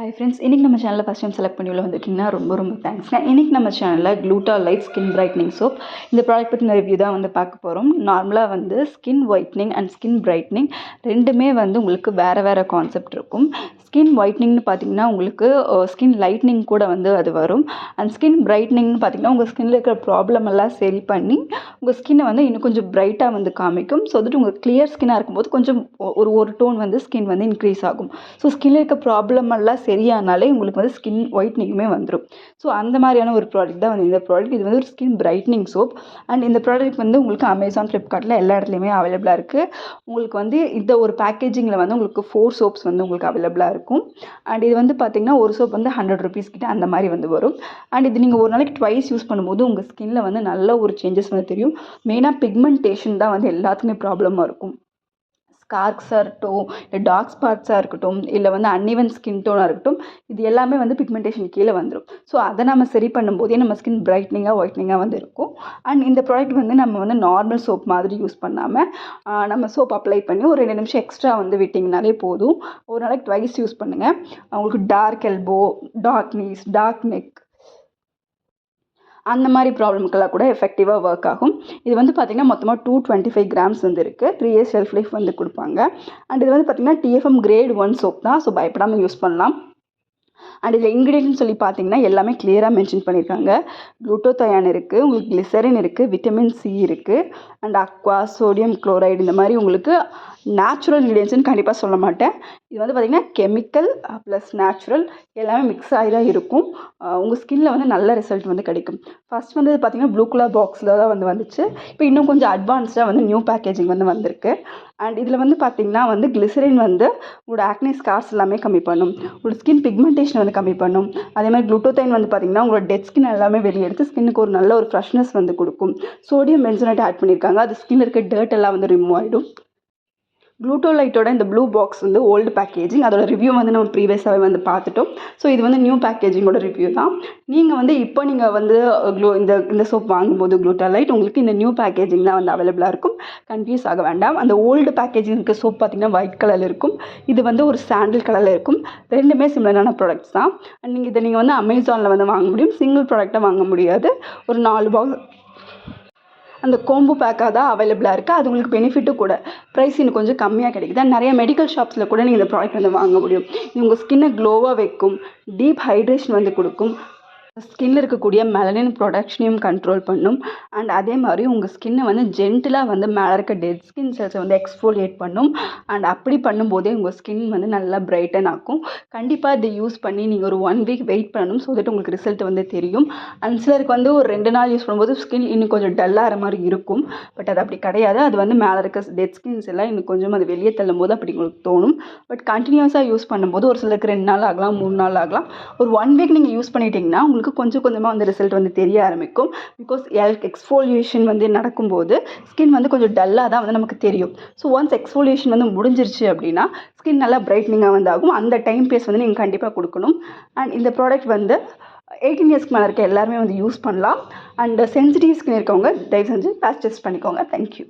Hi friends, இன்றைக்கி நம்ம சேனலில் ஃபஸ்ட் டைம் செலக்ட் பண்ணி உள்ள வந்திருக்கீங்கன்னா ரொம்ப தேங்க்ஸ்ங்க. இன்றைக்கி நம்ம சேனலில் க்ளூட்டா லைட் ஸ்கின் பிரைட்னிங் சோப் இந்த ப்ராடக்ட் பற்றின ரிவ்யூ தான் வந்து பார்க்க போகிறோம். நார்மலாக வந்து skin whitening and skin brightening ரெண்டுமே வந்து உங்களுக்கு வேறு கான்செப்ட் இருக்கும். ஸ்கின் ஒயிட்னிங்னு பார்த்தீங்கன்னா உங்களுக்கு ஸ்கின் லைட்னிங் கூட வந்து அது வரும். அண்ட் ஸ்கின் பிரைட்னிங்னு பார்த்தீங்கன்னா உங்கள் ஸ்கின்னில் இருக்கிற ப்ராப்ளம் எல்லாம் சரி பண்ணி உங்கள் ஸ்கின்னை வந்து இன்னும் கொஞ்சம் பிரைட்டாக வந்து காமிக்கும். ஸோ வந்துட்டு உங்களுக்கு கிளியர் ஸ்கின்னாக இருக்கும்போது கொஞ்சம் ஒரு டோன் வந்து ஸ்கின் வந்து இன்க்ரீஸ் ஆகும். ஸோ ஸ்கின்னில் இருக்க ப்ராப்ளம் எல்லாம் சரியானாலே உங்களுக்கு வந்து ஸ்கின் ஒயிட்னிங்குமே வந்துடும். ஸோ அந்த மாதிரியான ஒரு ப்ராடக்ட் தான் வந்து இந்த ப்ராடக்ட். இது வந்து ஒரு ஸ்கின் பிரைட்னிங் சோப். அண்ட் இந்த ப்ராடக்ட் வந்து உங்களுக்கு அமேசான், ஃப்ளிப்கார்ட்டில் எல்லா இடத்துலையுமே அவைலபிளாக இருக்குது. உங்களுக்கு வந்து இந்த ஒரு பேக்கேஜிங்கில் வந்து உங்களுக்கு 4 சோப்ஸ் வந்து உங்களுக்கு அவைலபிளாக இருக்கும். அண்ட் இது வந்து பார்த்திங்கன்னா ஒரு சோப் வந்து 100 rupees கிட்ட அந்த மாதிரி வந்து வரும். அண்ட் இது நீங்கள் ஒரு நாளைக்கு ட்வைஸ் யூஸ் பண்ணும்போது உங்கள் ஸ்கின்னில் வந்து நல்ல ஒரு சேஞ்சஸ் வந்து தெரியும். மெயினாக பிக்மெண்டேஷன் தான் வந்து எல்லாத்துக்குமே ப்ராப்ளமாக இருக்கும். ஸ்கார்க்ஸாக இருக்கட்டும், இல்லை டார்க் ஸ்பாட்ஸாக இருக்கட்டும், இல்லை வந்து அன்இவன் ஸ்கின் டோனாக இருக்கட்டும், இது எல்லாமே வந்து பிக்மெண்டேஷன் கீழே வந்துடும். ஸோ அதை நம்ம சரி பண்ணும்போதே நம்ம ஸ்கின் பிரைட்னிங்காக ஒயிட்னிங்காக வந்து இருக்கும். அண்ட் இந்த ப்ராடக்ட் வந்து நம்ம வந்து நார்மல் சோப் மாதிரி யூஸ் பண்ணாமல் நம்ம சோப் அப்ளை பண்ணி ஒரு 2 நிமிஷம் எக்ஸ்ட்ரா வந்து விட்டிங்கனாலே போதும். ஒரு நாளைக்கு ட்வைஸ் யூஸ் பண்ணுங்கள். உங்களுக்கு dark elbow, dark knees, dark neck அந்த மாதிரி ப்ராப்ளம்க்கெல்லாம் கூட எஃபெக்டிவாக ஒர்க் ஆகும். இது வந்து பார்த்திங்கன்னா மொத்தமாக 225 grams வந்து இருக்குது. 3 years ஷெல்ஃப் லைஃப் வந்து கொடுப்பாங்க. அண்ட் இது வந்து பார்த்திங்கன்னா TFM Grade 1 சோப் தான். ஸோ பயப்படாமல் யூஸ் பண்ணலாம். அண்ட் இதில் இன்க்ரீடியன்ட் சொல்லி பார்த்தீங்கன்னா எல்லாமே கிளியராக மென்ஷன் பண்ணியிருக்காங்க. குளுட்டோதயான் இருக்குது, உங்களுக்கு கிளிசரின் இருக்குது, விட்டமின் சி இருக்குது, அண்ட் அக்வா, சோடியம் குளோரைடு, இந்த மாதிரி உங்களுக்கு நேச்சுரல் இன்க்ரீடியன்ட்ஸ்னு கண்டிப்பாக சொல்ல மாட்டேன். இது வந்து பார்த்திங்கன்னா கெமிக்கல் ப்ளஸ் நேச்சுரல் எல்லாமே மிக்ஸ் ஆகி தான் இருக்கும். உங்கள் ஸ்கின்னில் வந்து நல்ல ரிசல்ட் வந்து கிடைக்கும். ஃபஸ்ட் வந்து பார்த்திங்கன்னா ப்ளூ கலர் பாக்ஸில் தான் வந்துச்சு. இப்போ இன்னும் கொஞ்சம் அட்வான்ஸ்டாக வந்து நியூ பேக்கேஜிங் வந்து வந்திருக்கு. அண்ட் இதில் வந்து பார்த்திங்கன்னா வந்து கிளிசரின் வந்து உங்களோட ஆக்னி ஸ்கார்ஸ் எல்லாமே கம்மி பண்ணும். உங்களோட ஸ்கின் பிக்மெண்டேஷன் வந்து கம்மி பண்ணும். அதே மாதிரி குளுட்டோதைன் வந்து பார்த்திங்கன்னா உங்களோட டெட் ஸ்கின் எல்லாமே வெளியெடுத்து ஸ்கின்னுக்கு ஒரு நல்ல ஒரு ஃப்ரெஷ்னஸ் வந்து கொடுக்கும். சோடியம் பென்சோனேட் ஆட் பண்ணியிருக்காங்க. அது ஸ்கின்னில் இருக்க டர்ட் எல்லாம் வந்து ரிமூவ் ஆகிடும். க்ளூட்டோலைட்டோட இந்த ப்ளூ பாக்ஸ் வந்து ஓல்டு பேக்கேஜிங். அதோட ரிவ்யூ வந்து நம்ம ப்ரீவியஸாகவே வந்து பார்த்துட்டோம். ஸோ இது வந்து நியூ பேக்கேஜிங்கோட ரிவ்யூ தான். நீங்கள் வந்து இப்போ நீங்கள் வந்து இந்த சோப் வாங்கும்போது க்ளூட்டோலைட் உங்களுக்கு இந்த நியூ பேக்கேஜிங் தான் வந்து அவைலபிளாக இருக்கும். கன்ஃபியூஸ் ஆக வேண்டாம். அந்த ஓல்டு பேக்கேஜிங் இருக்க சோப் பார்த்திங்கன்னா ஒயிட் கலரில் இருக்கும். இது வந்து ஒரு சாண்டில் கலரில் இருக்கும். ரெண்டுமே சிமிலரான ப்ராடக்ட்ஸ் தான். அண்ட் நீங்கள் வந்து அமேசானில் வந்து வாங்க முடியும். சிங்கிள் ப்ராடக்டாக வாங்க முடியாது. ஒரு 4 பாக்ஸ் அந்த கோம்போ பேக்காக தான் அவைலபிளாக இருக்குது. அது உங்களுக்கு பெனிஃபிட்டும் கூட. ப்ரைஸ் இன்னும் கொஞ்சம் கம்மியாக கிடைக்குது. நிறைய மெடிக்கல் ஷாப்ஸில் கூட நீங்கள் இந்த ப்ராடக்ட் வந்து வாங்க முடியும். இது உங்கள் ஸ்கின்னை க்ளோவாக வைக்கும், டீப் ஹைட்ரேஷன் வந்து கொடுக்கும், ஸ்கின்னில் இருக்கக்கூடிய மெலனின் ப்ரொடக்ஷனையும் கண்ட்ரோல் பண்ணும். அண்ட் அதே மாதிரி உங்கள் ஸ்கின்னை வந்து ஜென்டிலாக வந்து மேலே இருக்க டெட் ஸ்கின் செல்ஸை வந்து எக்ஸ்ஃபோலியேட் பண்ணும். அண்ட் அப்படி பண்ணும்போதே உங்கள் ஸ்கின் வந்து நல்லா பிரைட்டன் ஆக்கும். கண்டிப்பாக இதை யூஸ் பண்ணி நீங்கள் ஒரு 1 week வெயிட் பண்ணணும். ஸோ தட் உங்களுக்கு ரிசல்ட் வந்து தெரியும். அண்ட் சிலருக்கு வந்து ஒரு 2 நாள் யூஸ் பண்ணும்போது ஸ்கின் இன்னும் கொஞ்சம் டல்லாகிற மாதிரி இருக்கும். பட் அது அப்படி கிடையாது. அது வந்து மேலே இருக்க டெட் ஸ்கின்ஸ் எல்லாம் இன்னும் கொஞ்சம் அது வெளியே தள்ளும் போது அப்படி உங்களுக்கு தோணும். பட் கண்டினியூஸாக யூஸ் பண்ணும்போது ஒரு சிலருக்கு 2 நாள் ஆகலாம், 3 நாள் ஆகலாம். ஒரு 1 week நீங்கள் யூஸ் பண்ணிட்டீங்கன்னா உங்களுக்கு கொஞ்சம் கொஞ்சமாக வந்து ரிசல்ட் வந்து தெரிய ஆரம்பிக்கும். பிகாஸ் எக்ஸ்ஃபோலியேஷன் வந்து நடக்கும்போது ஸ்கின் வந்து கொஞ்சம் டல்லாக தான் வந்து நமக்கு தெரியும். ஸோ ஒன்ஸ் எக்ஸ்ஃபோலியேஷன் வந்து முடிஞ்சிருச்சு அப்படின்னா ஸ்கின் நல்லா பிரைட்னிங்காக வந்து ஆகும். அந்த டைம் பேஸ் வந்து நீங்கள் கண்டிப்பாக கொடுக்கணும். அண்ட் இந்த ப்ராடக்ட் வந்து 18 yearsக்கு மேலே இருக்க எல்லாருமே வந்து யூஸ் பண்ணலாம். அண்ட் சென்சிட்டிவ் ஸ்கின் இருக்கவங்க தயவு செஞ்சு பேட்ச் டெஸ்ட் பண்ணிக்கோங்க. தேங்க்யூ.